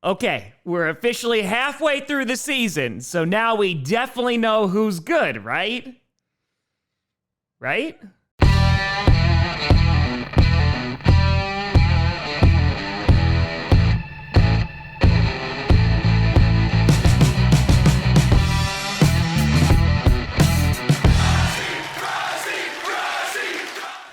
Okay, we're officially halfway through the season, so now we definitely know who's good, right? Right?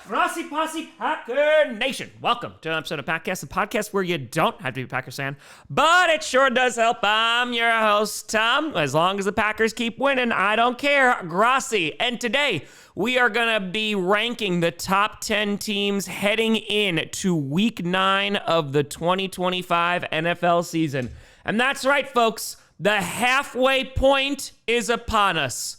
Grossi Posse Packer Nation. Welcome to an episode of Packcast, a podcast where you don't have to be a Packers fan, but it sure does help. I'm your host, Tom. As long as the Packers keep winning, I don't care. Grossi. And today, we are going to be ranking the top 10 teams heading in to week 9 of the 2025 NFL season. And that's right, folks. The halfway point is upon us.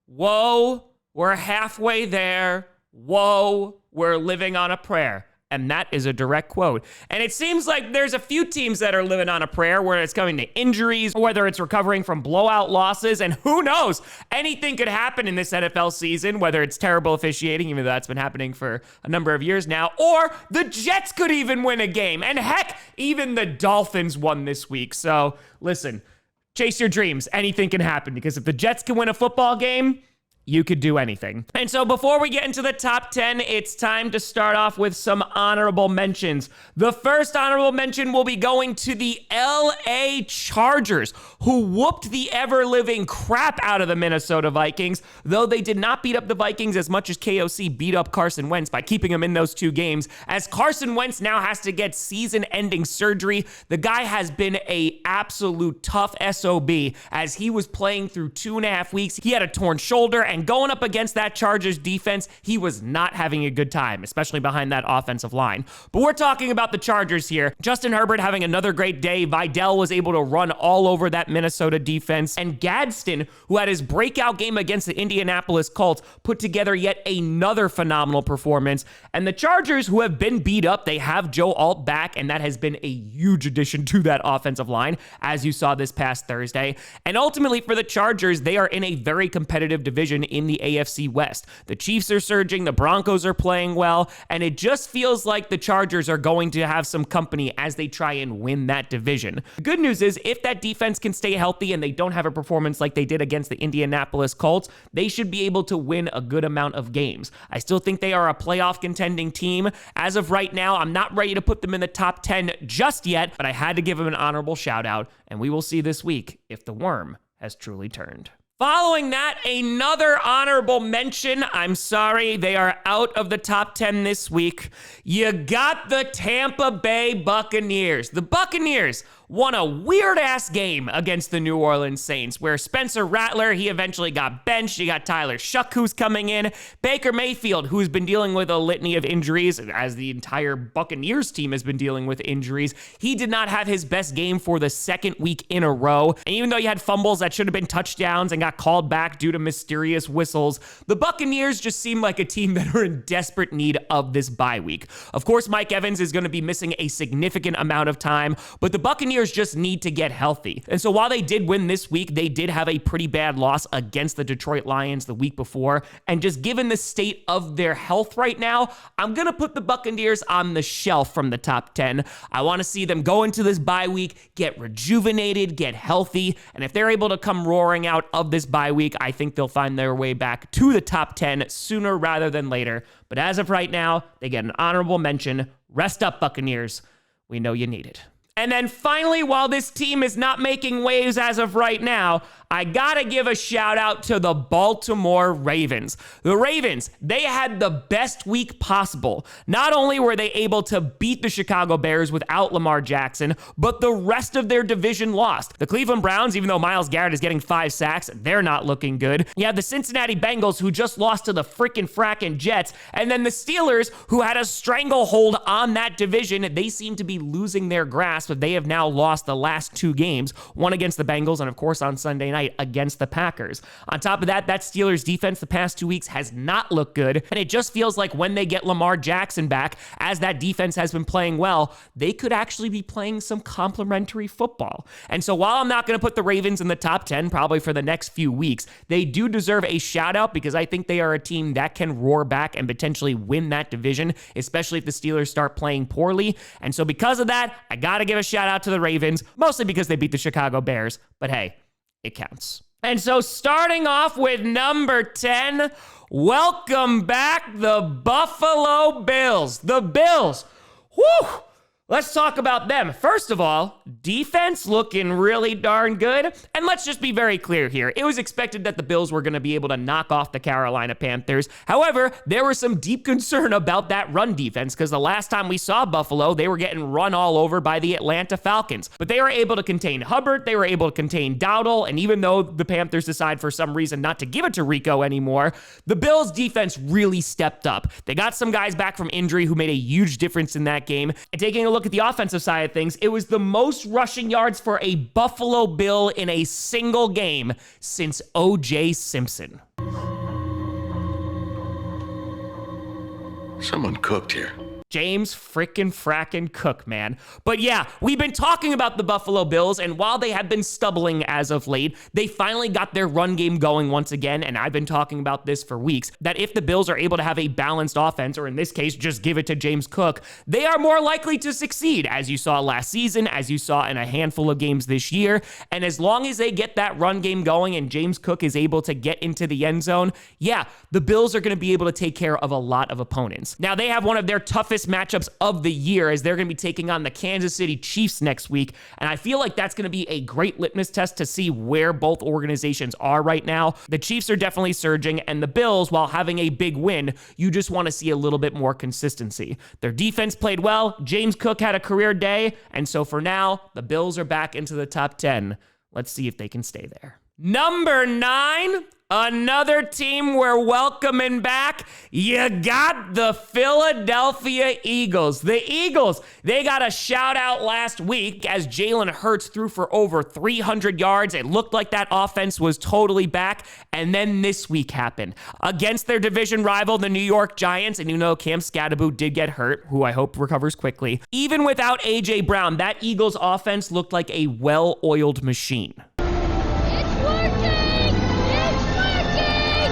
Whoa, we're halfway there. Whoa, we're living on a prayer. And that is a direct quote. And it seems like there's a few teams that are living on a prayer, where it's coming to injuries, whether it's recovering from blowout losses, and who knows, anything could happen in this NFL season, whether it's terrible officiating, even though that's been happening for a number of years now, or the Jets could even win a game. And heck, even the Dolphins won this week. So listen, chase your dreams. Anything can happen, because if the Jets can win a football game, you could do anything. And so before we get into the top 10, it's time to start off with some honorable mentions. The first honorable mention will be going to the LA Chargers, who whooped the ever-living crap out of the Minnesota Vikings, though they did not beat up the Vikings as much as KOC beat up Carson Wentz by keeping him in those two games, as Carson Wentz now has to get season-ending surgery. The guy has been an absolute tough SOB, as he was playing through 2.5 weeks. He had a torn shoulder, and going up against that Chargers defense, he was not having a good time, especially behind that offensive line. But we're talking about the Chargers here. Justin Herbert having another great day. Vidal was able to run all over that Minnesota defense. And Gadsden, who had his breakout game against the Indianapolis Colts, put together yet another phenomenal performance. And the Chargers, who have been beat up, they have Joe Alt back, and that has been a huge addition to that offensive line, as you saw this past Thursday. And ultimately for the Chargers, they are in a very competitive division in the AFC West. The Chiefs are surging, the Broncos are playing well, and it just feels like the Chargers are going to have some company as they try and win that division. The good news is, if that defense can stay healthy and they don't have a performance like they did against the Indianapolis Colts, they should be able to win a good amount of games. I still think they are a playoff contending team. As of right now, I'm not ready to put them in the top 10 just yet, but I had to give them an honorable shout out, and we will see this week if the worm has truly turned. Following that, another honorable mention. I'm sorry, they are out of the top 10 this week. You got the Tampa Bay Buccaneers. The Buccaneers won a weird-ass game against the New Orleans Saints, where Spencer Rattler, he eventually got benched. You got Tyler Shuck, who's coming in. Baker Mayfield, who's been dealing with a litany of injuries, as the entire Buccaneers team has been dealing with injuries. He did not have his best game for the second week in a row. And even though you had fumbles that should have been touchdowns and got called back due to mysterious whistles, the Buccaneers just seem like a team that are in desperate need of this bye week. Of course, Mike Evans is going to be missing a significant amount of time, but the Buccaneers just need to get healthy. And so while they did win this week, they did have a pretty bad loss against the Detroit Lions the week before. And just given the state of their health right now, I'm going to put the Buccaneers on the shelf from the top 10. I want to see them go into this bye week, get rejuvenated, get healthy. And if they're able to come roaring out of this bye week, I think they'll find their way back to the top 10 sooner rather than later. But as of right now, they get an honorable mention. Rest up, Buccaneers. We know you need it. And then finally, while this team is not making waves as of right now, I gotta give a shout out to the Baltimore Ravens. The Ravens, they had the best week possible. Not only were they able to beat the Chicago Bears without Lamar Jackson, but the rest of their division lost. The Cleveland Browns, even though Myles Garrett is getting 5 sacks, they're not looking good. You have the Cincinnati Bengals, who just lost to the frackin' Jets, and then the Steelers, who had a stranglehold on that division. They seem to be losing their grasp, but they have now lost the last 2 games, one against the Bengals and of course on Sunday night night against the Packers. On top of that, that Steelers defense the past 2 weeks has not looked good, and it just feels like when they get Lamar Jackson back, as that defense has been playing well, they could actually be playing some complimentary football. And so while I'm not going to put the Ravens in the top 10 probably for the next few weeks, they do deserve a shout out because I think they are a team that can roar back and potentially win that division, especially if the Steelers start playing poorly. And so because of that, I got to give a shout out to the Ravens, mostly because they beat the Chicago Bears, but hey, it counts. And so starting off with number 10, welcome back the Buffalo Bills. The Bills, whew! Let's talk about them. First of all, defense looking really darn good. And let's just be very clear here. It was expected that the Bills were going to be able to knock off the Carolina Panthers. However, there was some deep concern about that run defense because the last time we saw Buffalo, they were getting run all over by the Atlanta Falcons. But they were able to contain Hubbard, they were able to contain Dowdle, and even though the Panthers decide for some reason not to give it to Rico anymore, the Bills defense really stepped up. They got some guys back from injury who made a huge difference in that game. And taking a look at the offensive side of things, it was the most rushing yards for a Buffalo Bill in a single game since O.J. Simpson. Someone cooked here. James frickin' Cook, man. But yeah, we've been talking about the Buffalo Bills, and while they have been stumbling as of late, they finally got their run game going once again, and I've been talking about this for weeks, that if the Bills are able to have a balanced offense, or in this case, just give it to James Cook, they are more likely to succeed, as you saw last season, as you saw in a handful of games this year, and as long as they get that run game going and James Cook is able to get into the end zone, yeah, the Bills are going to be able to take care of a lot of opponents. Now, they have one of their toughest matchups of the year as they're going to be taking on the Kansas City Chiefs next week. And I feel like that's going to be a great litmus test to see where both organizations are right now. The Chiefs are definitely surging, and the Bills, while having a big win, you just want to see a little bit more consistency. Their defense played well. James Cook had a career day. And so for now, the Bills are back into the top 10. Let's see if they can stay there. Number 9, another team we're welcoming back. You got the Philadelphia Eagles. The Eagles, they got a shout out last week as Jalen Hurts threw for over 300 yards. It looked like that offense was totally back. And then this week happened against their division rival, the New York Giants. And you know, Cam Scatterbo did get hurt, who I hope recovers quickly. Even without A.J. Brown, that Eagles offense looked like a well-oiled machine.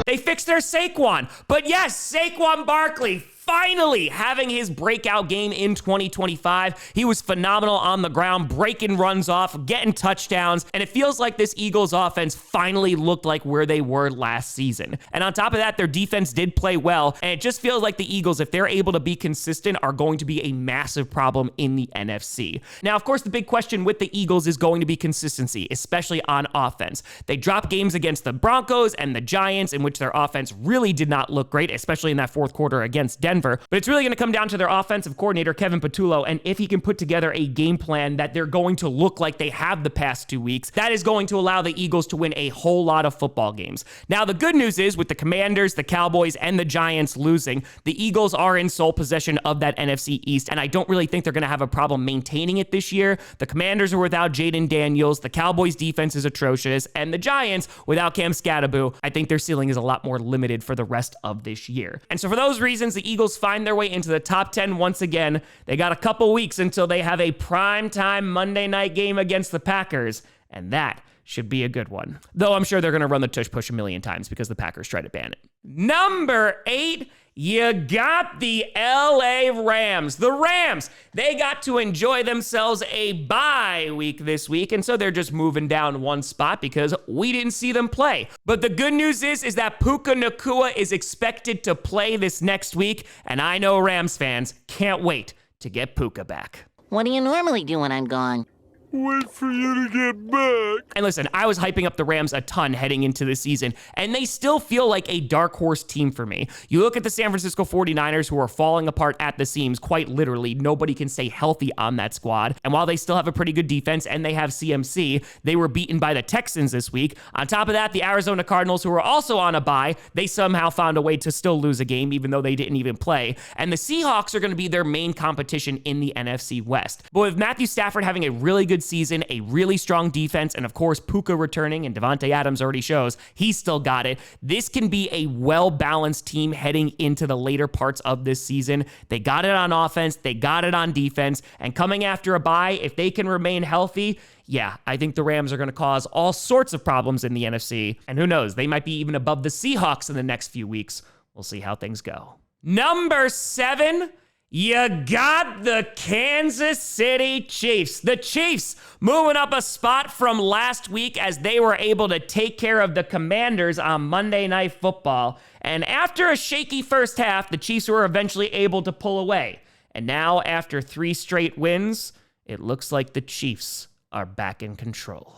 They fixed their Saquon. But yes, Saquon Barkley finally having his breakout game in 2025. He was phenomenal on the ground, breaking runs off, getting touchdowns, and it feels like this Eagles offense finally looked like where they were last season. And on top of that, their defense did play well, and it just feels like the Eagles, if they're able to be consistent, are going to be a massive problem in the NFC. Now, of course, the big question with the Eagles is going to be consistency, especially on offense. They dropped games against the Broncos and the Giants in which their offense really did not look great, especially in that fourth quarter against Denver. But it's really going to come down to their offensive coordinator, Kevin Patullo, and if he can put together a game plan that they're going to look like they have the past 2 weeks, that is going to allow the Eagles to win a whole lot of football games. Now, the good news is with the Commanders, the Cowboys, and the Giants losing, the Eagles are in sole possession of that NFC East, and I don't really think they're going to have a problem maintaining it this year. The Commanders are without Jaden Daniels, the Cowboys' defense is atrocious, and the Giants, without Cam Scatterbo, I think their ceiling is a lot more limited for the rest of this year. And so for those reasons, the Eagles find their way into the top 10 once again. They got a couple weeks until they have a primetime Monday night game against the Packers, and that should be a good one. Though I'm sure they're going to run the tush push a million times because the Packers tried to ban it. Number 8, you got the LA Rams. The Rams, they got to enjoy themselves a bye week this week, and so they're just moving down one spot because we didn't see them play. But the good news is that Puka Nacua is expected to play this next week, and I know Rams fans can't wait to get Puka back. What do you normally do when I'm gone? Wait for you to get back. And listen, I was hyping up the Rams a ton heading into the season, and they still feel like a dark horse team for me. You look at the San Francisco 49ers, who are falling apart at the seams, quite literally. Nobody can stay healthy on that squad. And while they still have a pretty good defense and they have CMC, they were beaten by the Texans this week. On top of that, the Arizona Cardinals, who are also on a bye, they somehow found a way to still lose a game, even though they didn't even play. And the Seahawks are going to be their main competition in the NFC West. But with Matthew Stafford having a really good good season, a really strong defense, and of course, Puka returning, and Devontae Adams already shows he's still got it. This can be a well-balanced team heading into the later parts of this season. They got it on offense, they got it on defense, and coming after a bye, if they can remain healthy, yeah, I think the Rams are going to cause all sorts of problems in the NFC. And who knows, they might be even above the Seahawks in the next few weeks. We'll see how things go. Number 7, you got the Kansas City Chiefs. The Chiefs moving up a spot from last week as they were able to take care of the Commanders on Monday Night Football. And after a shaky first half, the Chiefs were eventually able to pull away. And now, after 3 straight wins, it looks like the Chiefs are back in control.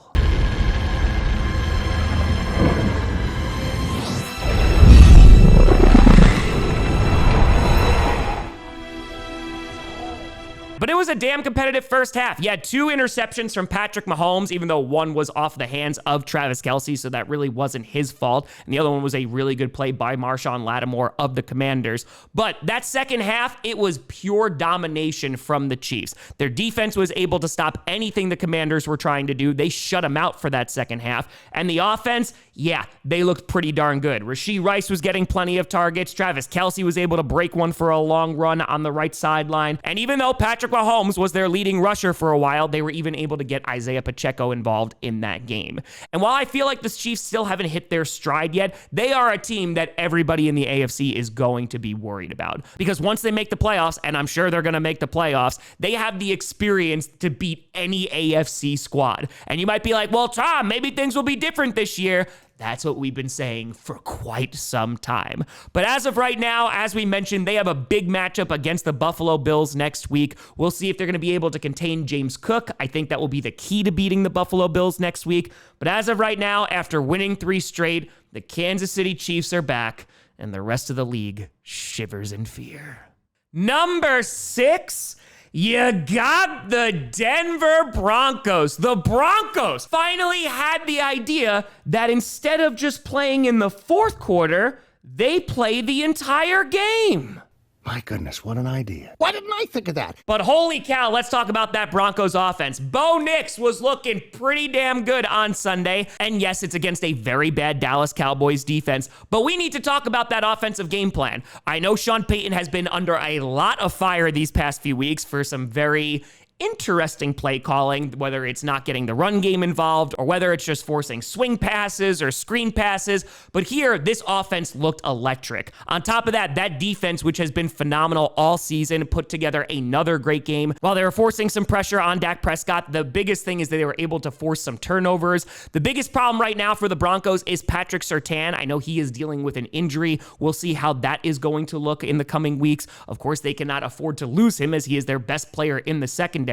But it was a damn competitive first half. You had 2 interceptions from Patrick Mahomes, even though one was off the hands of Travis Kelce, so that really wasn't his fault. And the other one was a really good play by Marshawn Lattimore of the Commanders. But that second half, it was pure domination from the Chiefs. Their defense was able to stop anything the Commanders were trying to do. They shut them out for that second half. And the offense, yeah, they looked pretty darn good. Rashee Rice was getting plenty of targets. Travis Kelce was able to break one for a long run on the right sideline. And even though Patrick Mahomes was their leading rusher for a while, they were even able to get Isaiah Pacheco involved in that game. And while I feel like the Chiefs still haven't hit their stride yet, they are a team that everybody in the AFC is going to be worried about. Because once they make the playoffs, and I'm sure they're going to make the playoffs, they have the experience to beat any AFC squad. And you might be like, well, Tom, maybe things will be different this year. That's what we've been saying for quite some time. But as of right now, as we mentioned, they have a big matchup against the Buffalo Bills next week. We'll see if they're going to be able to contain James Cook. I think that will be the key to beating the Buffalo Bills next week. But as of right now, after winning 3 straight, the Kansas City Chiefs are back, and the rest of the league shivers in fear. Number 6, you got the Denver Broncos. The Broncos finally had the idea that instead of just playing in the fourth quarter, they play the entire game. My goodness, what an idea. Why didn't I think of that? But holy cow, let's talk about that Broncos offense. Bo Nix was looking pretty damn good on Sunday. And yes, it's against a very bad Dallas Cowboys defense, but we need to talk about that offensive game plan. I know Sean Payton has been under a lot of fire these past few weeks for some very interesting play calling, whether it's not getting the run game involved or whether it's just forcing swing passes or screen passes. But here, this offense looked electric. On top of that, that defense, which has been phenomenal all season, put together another great game. While they were forcing some pressure on Dak Prescott, the biggest thing is that they were able to force some turnovers. The biggest problem right now for the Broncos is Patrick Surtain. I know he is dealing with an injury. We'll see how that is going to look in the coming weeks. Of course, they cannot afford to lose him as he is their best player in the secondary.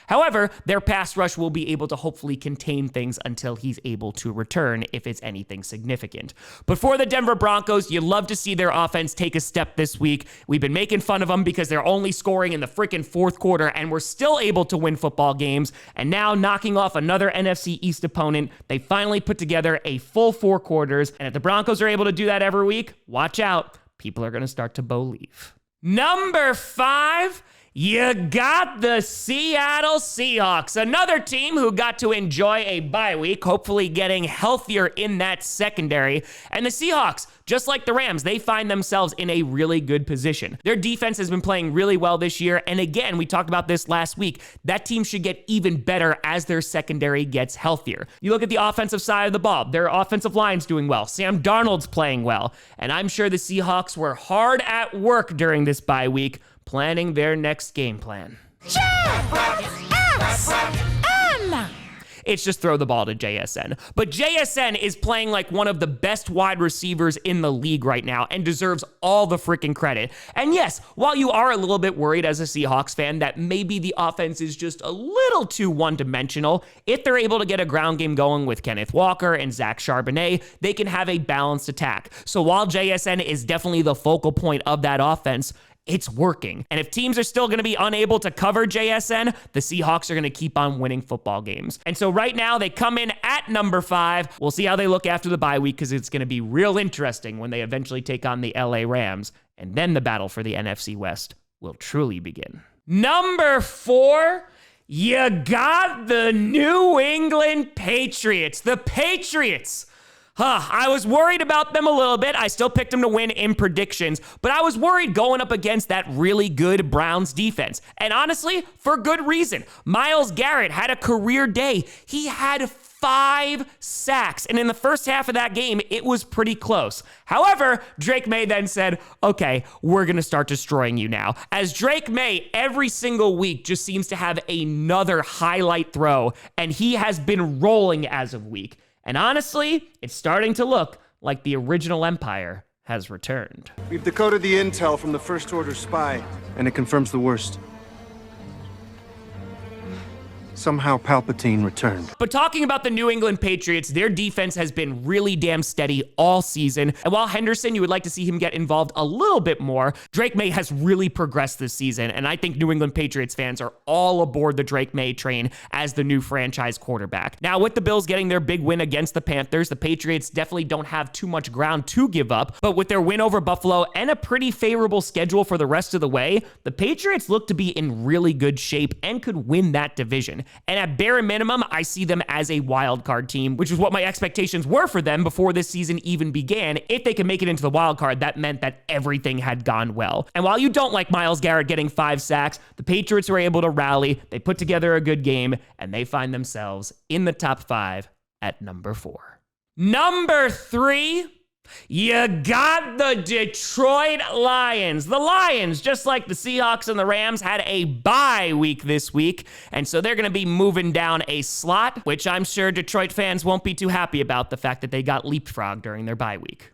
However, their pass rush will be able to hopefully contain things until he's able to return if it's anything significant. But for the Denver Broncos, you love to see their offense take a step this week. We've been making fun of them because they're only scoring in the freaking fourth quarter and we're still able to win football games. And now knocking off another NFC East opponent, they finally put together a full 4 quarters. And if the Broncos are able to do that every week, watch out. People are going to start to believe. Number 5, you got the Seattle Seahawks, another team who got to enjoy a bye week, hopefully getting healthier in that secondary. And the Seahawks, just like the Rams, they find themselves in a really good position. Their defense has been playing really well this year. And again, we talked about this last week. That team should get even better as their secondary gets healthier. You look at the offensive side of the ball, their offensive line's doing well. Sam Darnold's playing well. And I'm sure the Seahawks were hard at work during this bye week, planning their next game plan. It's just throw the ball to JSN. But JSN is playing like one of the best wide receivers in the league right now and deserves all the freaking credit. And yes, while you are a little bit worried as a Seahawks fan that maybe the offense is just a little too one-dimensional, if they're able to get a ground game going with Kenneth Walker and Zach Charbonnet, they can have a balanced attack. So while JSN is definitely the focal point of that offense, it's working. And if teams are still going to be unable to cover JSN, the Seahawks are going to keep on winning football games. And so right now they come in at number 5. We'll see how they look after the bye week because it's going to be real interesting when they eventually take on the LA Rams. And then the battle for the NFC West will truly begin. Number 4, You got the New England Patriots. The Patriots. I was worried about them a little bit. I still picked them to win in predictions, but I was worried going up against that really good Browns defense. And honestly, for good reason. Myles Garrett had a career day. He had 5 sacks, and in the first half of that game, it was pretty close. However, Drake May then said, okay, we're going to start destroying you now. As Drake May, every single week, just seems to have another highlight throw, and he has been rolling as of week. And honestly, it's starting to look like the original Empire has returned. We've decoded the intel from the First Order spy, and it confirms the worst. Somehow Palpatine returned. But talking about the New England Patriots, their defense has been really damn steady all season. And while Henderson, you would like to see him get involved a little bit more, Drake May has really progressed this season. And I think New England Patriots fans are all aboard the Drake May train as the new franchise quarterback. Now, with the Bills getting their big win against the Panthers, the Patriots definitely don't have too much ground to give up. But with their win over Buffalo and a pretty favorable schedule for the rest of the way, the Patriots look to be in really good shape and could win that division. And at bare minimum, I see them as a wild card team, which is what my expectations were for them before this season even began. If they could make it into the wild card, that meant that everything had gone well. And while you don't like Myles Garrett getting 5 sacks, the Patriots were able to rally, they put together a good game, and they find themselves in the top 5 at number 4. Number 3, you got the Detroit Lions. The Lions, just like the Seahawks and the Rams, had a bye week this week, and so they're going to be moving down a slot, which I'm sure Detroit fans won't be too happy about, the fact that they got leapfrogged during their bye week.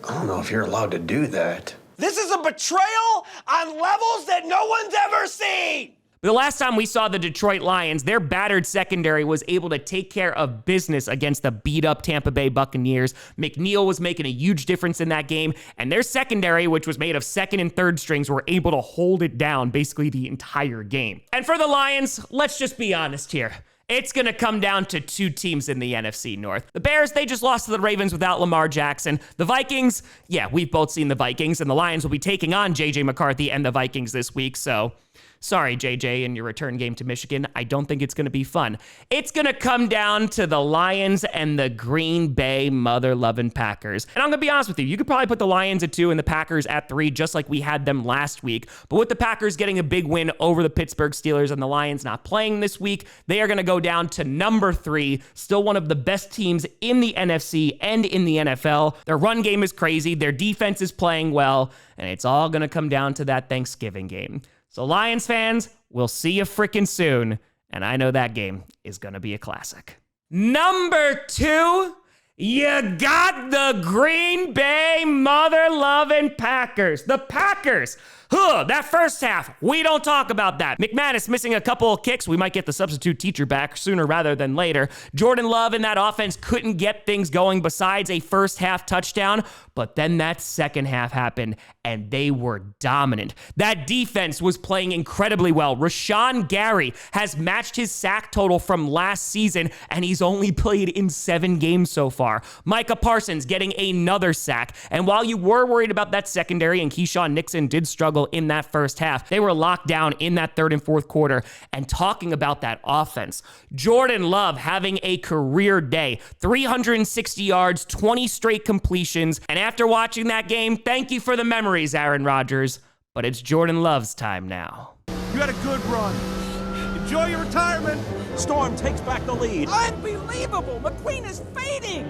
I don't know if you're allowed to do that. This is a betrayal on levels that no one's ever seen! But the last time we saw the Detroit Lions, their battered secondary was able to take care of business against the beat-up Tampa Bay Buccaneers. McNeil was making a huge difference in that game, and their secondary, which was made of second and third strings, were able to hold it down basically the entire game. And for the Lions, let's just be honest here. It's going to come down to 2 teams in the NFC North. The Bears, they just lost to the Ravens without Lamar Jackson. The Vikings, yeah, we've both seen the Vikings, and the Lions will be taking on J.J. McCarthy and the Vikings this week, so sorry, JJ, in your return game to Michigan. I don't think it's going to be fun. It's going to come down to the Lions and the Green Bay mother-loving Packers. And I'm going to be honest with you. You could probably put the Lions at 2 and the Packers at 3, just like we had them last week. But with the Packers getting a big win over the Pittsburgh Steelers and the Lions not playing this week, they are going to go down to number 3, still one of the best teams in the NFC and in the NFL. Their run game is crazy. Their defense is playing well. And it's all going to come down to that Thanksgiving game. So Lions fans, we'll see you frickin' soon. And I know that game is going to be a classic. Number 2, you got the Green Bay mother-loving Packers. The Packers. That first half, we don't talk about that. McManus missing a couple of kicks. We might get the substitute teacher back sooner rather than later. Jordan Love and that offense couldn't get things going besides a first half touchdown. But then that second half happened, and they were dominant. That defense was playing incredibly well. Rashawn Gary has matched his sack total from last season, and he's only played in 7 games so far. Micah Parsons getting another sack. And while you were worried about that secondary, and Keyshawn Nixon did struggle in that first half, they were locked down in that third and fourth quarter. And talking about that offense, Jordan Love having a career day, 360 yards, 20 straight completions. And after watching that game, thank you for the memories, Aaron Rodgers, but it's Jordan Love's time now. You had a good run. Enjoy your retirement. Storm takes back the lead. Unbelievable! McQueen is fading!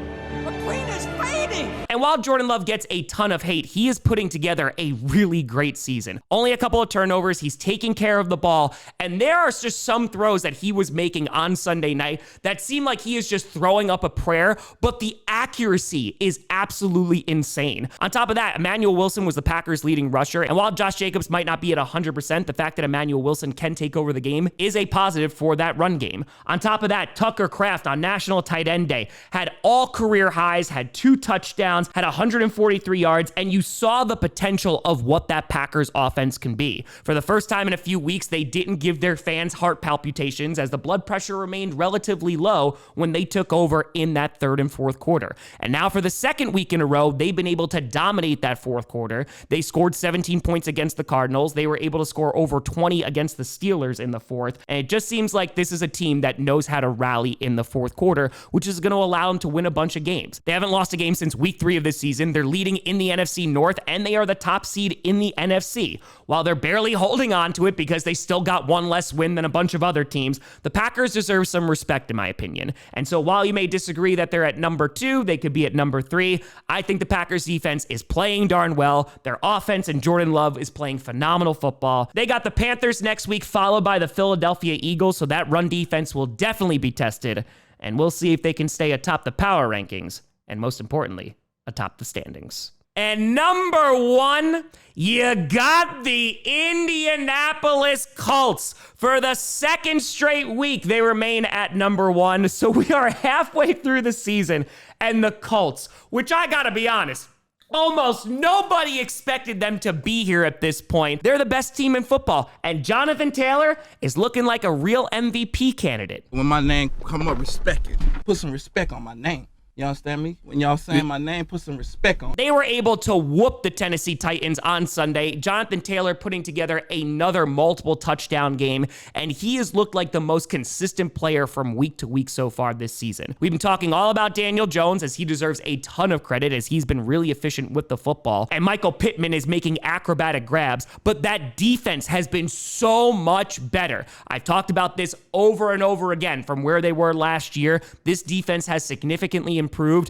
McQueen is fading! And while Jordan Love gets a ton of hate, he is putting together a really great season. Only a couple of turnovers, he's taking care of the ball, and there are just some throws that he was making on Sunday night that seem like he is just throwing up a prayer, but the accuracy is absolutely insane. On top of that, Emmanuel Wilson was the Packers' leading rusher, and while Josh Jacobs might not be at 100%, the fact that Emmanuel Wilson can take over the game is a positive for that run game. On top of that, Tucker Kraft on National Tight End Day had all career highs, had 2 touchdowns, had 143 yards, and you saw the potential of what that Packers offense can be. For the first time in a few weeks, they didn't give their fans heart palpitations as the blood pressure remained relatively low when they took over in that third and fourth quarter. And now for the second week in a row, they've been able to dominate that fourth quarter. They scored 17 points against the Cardinals. They were able to score over 20 against the Steelers in the fourth. And And it just seems like this is a team that knows how to rally in the fourth quarter, which is going to allow them to win a bunch of games. They haven't lost a game since week 3 of this season. They're leading in the NFC North, and they are the top seed in the NFC. While they're barely holding on to it because they still got one less win than a bunch of other teams, the Packers deserve some respect, in my opinion. And so while you may disagree that they're at number 2, they could be at number 3, I think the Packers defense is playing darn well. Their offense and Jordan Love is playing phenomenal football. They got the Panthers next week, followed by the Philadelphia Eagles, so that run defense will definitely be tested. And we'll see if they can stay atop the power rankings, and most importantly, atop the standings. And number 1, you got the Indianapolis Colts. For the second straight week, they remain at number 1. So we are halfway through the season, and the Colts, which I gotta be honest, almost nobody expected them to be here at this point. They're the best team in football, and Jonathan Taylor is looking like a real MVP candidate. When my name come up, respect it. Put some respect on my name. You understand me? When y'all saying my name, put some respect on it. They were able to whoop the Tennessee Titans on Sunday. Jonathan Taylor putting together another multiple touchdown game, and he has looked like the most consistent player from week to week so far this season. We've been talking all about Daniel Jones, as he deserves a ton of credit, as he's been really efficient with the football, and Michael Pittman is making acrobatic grabs, but that defense has been so much better. I've talked about this over and over again from where they were last year. This defense has significantly improved,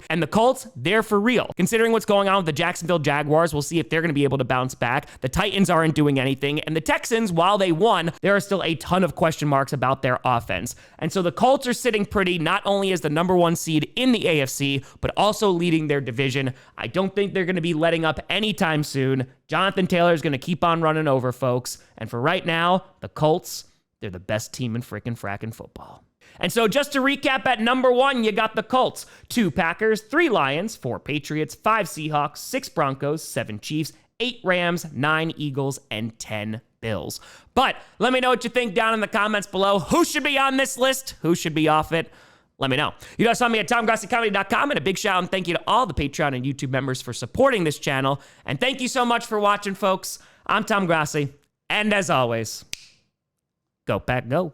and the Colts, they're for real. Considering what's going on with the Jacksonville Jaguars, we'll see if they're going to be able to bounce back. The Titans aren't doing anything, and the Texans, while they won, there are still a ton of question marks about their offense. And so the Colts are sitting pretty, not only as the number 1 seed in the AFC, but also leading their division. I don't think they're going to be letting up anytime soon. Jonathan Taylor is going to keep on running over folks, and for right now, the Colts, they're the best team in frickin' football. And so just to recap, at number 1, you got the Colts, 2 Packers, 3 Lions, 4 Patriots, 5 Seahawks, 6 Broncos, 7 Chiefs, 8 Rams, 9 Eagles, and 10 Bills. But let me know what you think down in the comments below. Who should be on this list? Who should be off it? Let me know. You guys saw me at TomGrossiComedy.com, and a big shout out and thank you to all the Patreon and YouTube members for supporting this channel. And thank you so much for watching, folks. I'm Tom Grossi, and as always, go Pack Go.